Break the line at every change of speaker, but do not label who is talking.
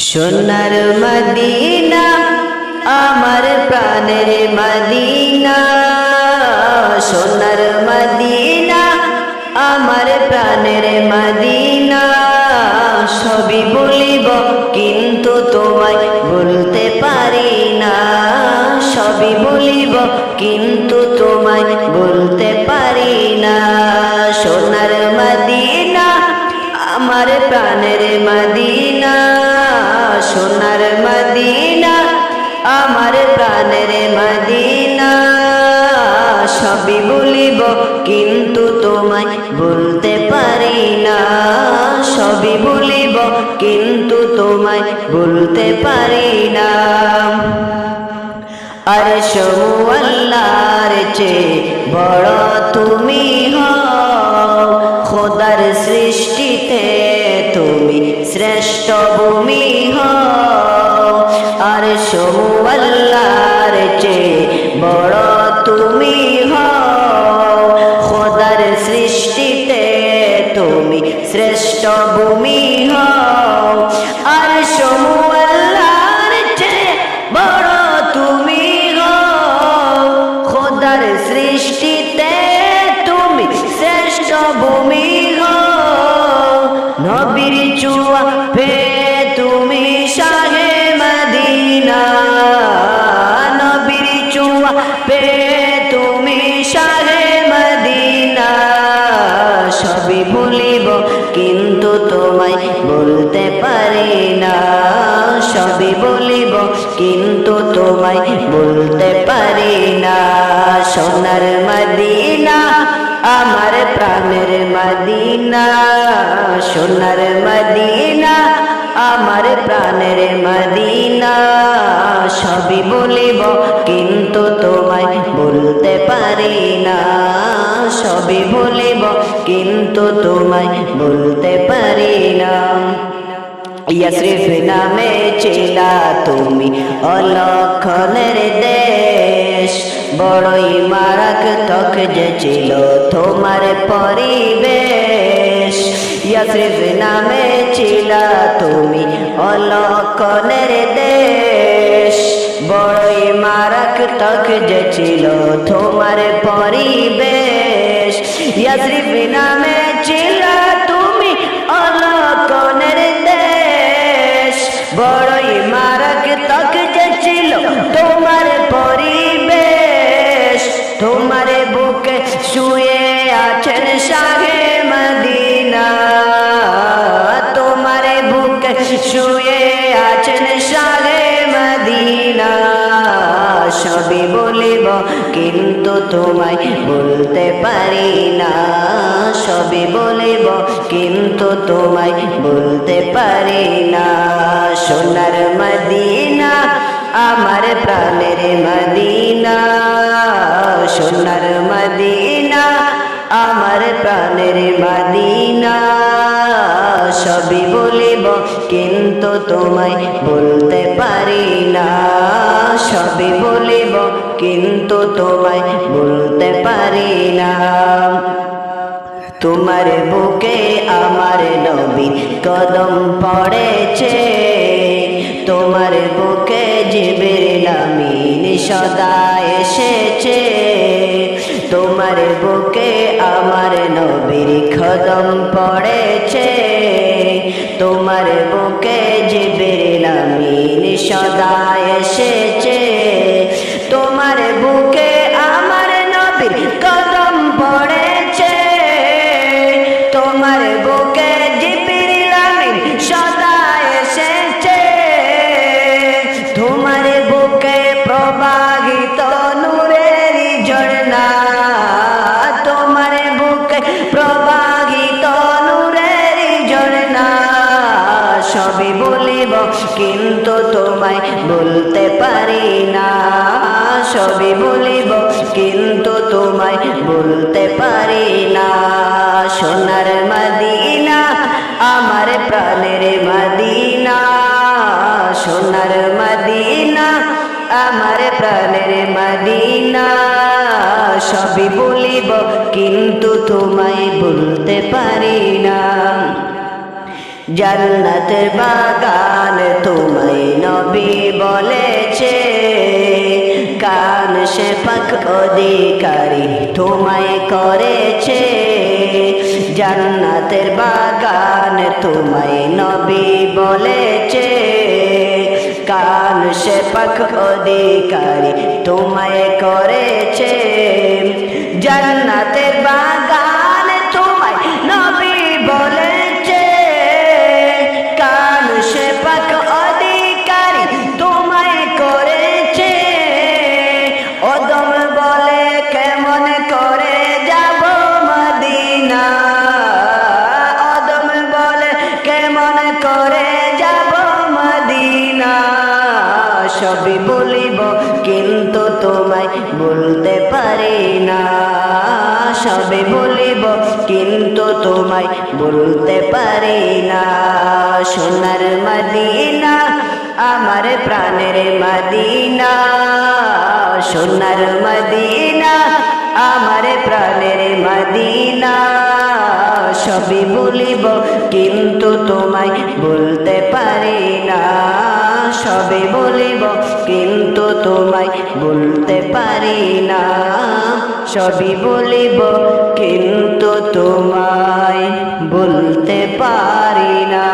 সোনার মদিনা আমার প্রাণের মদিনা, সোনার মদিনা আমার প্রাণের মদিনা। সবই বলিব কিন্তু তোমায় বলতে পারি না, সবই বলিব কিন্তু তোমায় বলতে পারি না। সোনার মদিনা আমার প্রাণের মদিনা, সোনার মদিনা আমার প্রাণের মদিনা। সবই বলিব কিন্তু তোমায় বলতে পারি না, সবই বলিব কিন্তু তোমায় বলতে পারি না। আরশ আল্লাহর চেয়ে বড় তুমি হও, খোদার সৃষ্টিতে তুমি শ্রেষ্ঠ ভূমি হও। আরশ আল্লাহর চেয়ে বড় তুমি হও, খোদার সৃষ্টিতে তুমি শ্রেষ্ঠ ভূমি হও। আরশ আল্লাহর চেয়ে বড় তুমি হও, খোদার সৃষ্টিতে তুমি শ্রেষ্ঠ ভূমি হও। নবীর চুয়া পে তুমি শাহে মদিনা, নবীর চুয়া পে তুমি শাহে মদিনা। সবই বলিব কিন্তু তোমায় বলতে পারি না, সবই বলিব কিন্তু তোমায় বলতে পারি না। সোনার মদিনা আমার প্রাণের মদিনা, সোনার মদিনা আমার প্রাণের মদিনা। সবই বলিব কিন্তু তোমায় বলতে পারি না, সবই বলিব কিন্তু তোমায় বলতে পারি না। ইয়াসরিফ নামে ছিলা তুমি অলক্ষণের দেশ, বড়ই মারাত্মক যে ছিল তোমার পরিবেশ। ইয়াসরিফ নামে ছিলা তুমি অলক্ষণের দেশ, বড়ই মারাত্মক যে ছিল তোমার পরিবেশ। ইয়াসরিফ নামে ছিলা তুমি অলক্ষণের দেশ, বড়ই মারাত্মক যে ছিল তোমার পরিবেশ। তোমার বুকে শুয়ে আছেন শাহে মদিনা, তোমার বুকে শুয়ে আছেন শাহে মদিনা। সবই বলিব কিন্তু তোমায় বলতে পারি না, সবই বলিব কিন্তু তোমায় বলতে পারি না। সোনার মদিনা আমার প্রাণের মদিনা, সোনার মদিনা আমার প্রাণের মদিনা। সবই বলিব কিন্তু তোমায় বলতে পারি না, সবই বলিব কিন্তু তোমায় বলতে পারি না। তোমার বুকে আমার নবী কদম পড়েছে, তোমার বুকে জিবরিল আমিন সদা এসেছে। তোমার বুকে আমার নবীর কদম পড়েছে, তোমার বুকে জিবরিল আমিন সদা এসেছে। তোমার বুকে আমার নবীর কদম পড়েছে, তোমার বুকে জিবরিল আমিন সদা এসেছে। তোমার বুকে প্রবাহিত নূরের ঝর্ণা, তোমার বুকে প্রবাহিত নূরের ঝর্ণা। সবই বলিব কিন্তু তোমায় বলতে পারি না, সবই বলিব কিন্তু তোমায় বলতে পারি না। সোনার মদিনা আমার প্রাণের মদিনা, সোনার মদিনা আমার প্রাণের মদিনা। সবই বলিব কিন্তু তোমায় বলতে পারি না। জান্নাতের বাগান সে পাক অধিকারী তোমায় করেছে জান্নাতের বাগান তোমায় নবী বলেছে কান সে পাক অধিকারী তোমায় করেছে জান্নাতের বাগান তোমায় নবী বলেছে কান সে পাক অধিকারী তোমায় করেছে ওদম বলে কেমন করে যাব মদিনা ওদম বলে কেমন করে যাব মদিনা সবই বলিব কিন্তু তোমায় বলতে পারি না সবই বলিব কিন্তু তোমায় বলতে পারি না সোনার মদিনা আমার প্রাণের মদিনা সোনার মদিনা আমার প্রাণের মদিনা সবই বলিব কিন্তু তোমায় বলতে পারি না সবই বলিব কিন্তু তোমায় বলতে পারি না সবই বলিব কিন্তু তোমায় বলতে পারি না।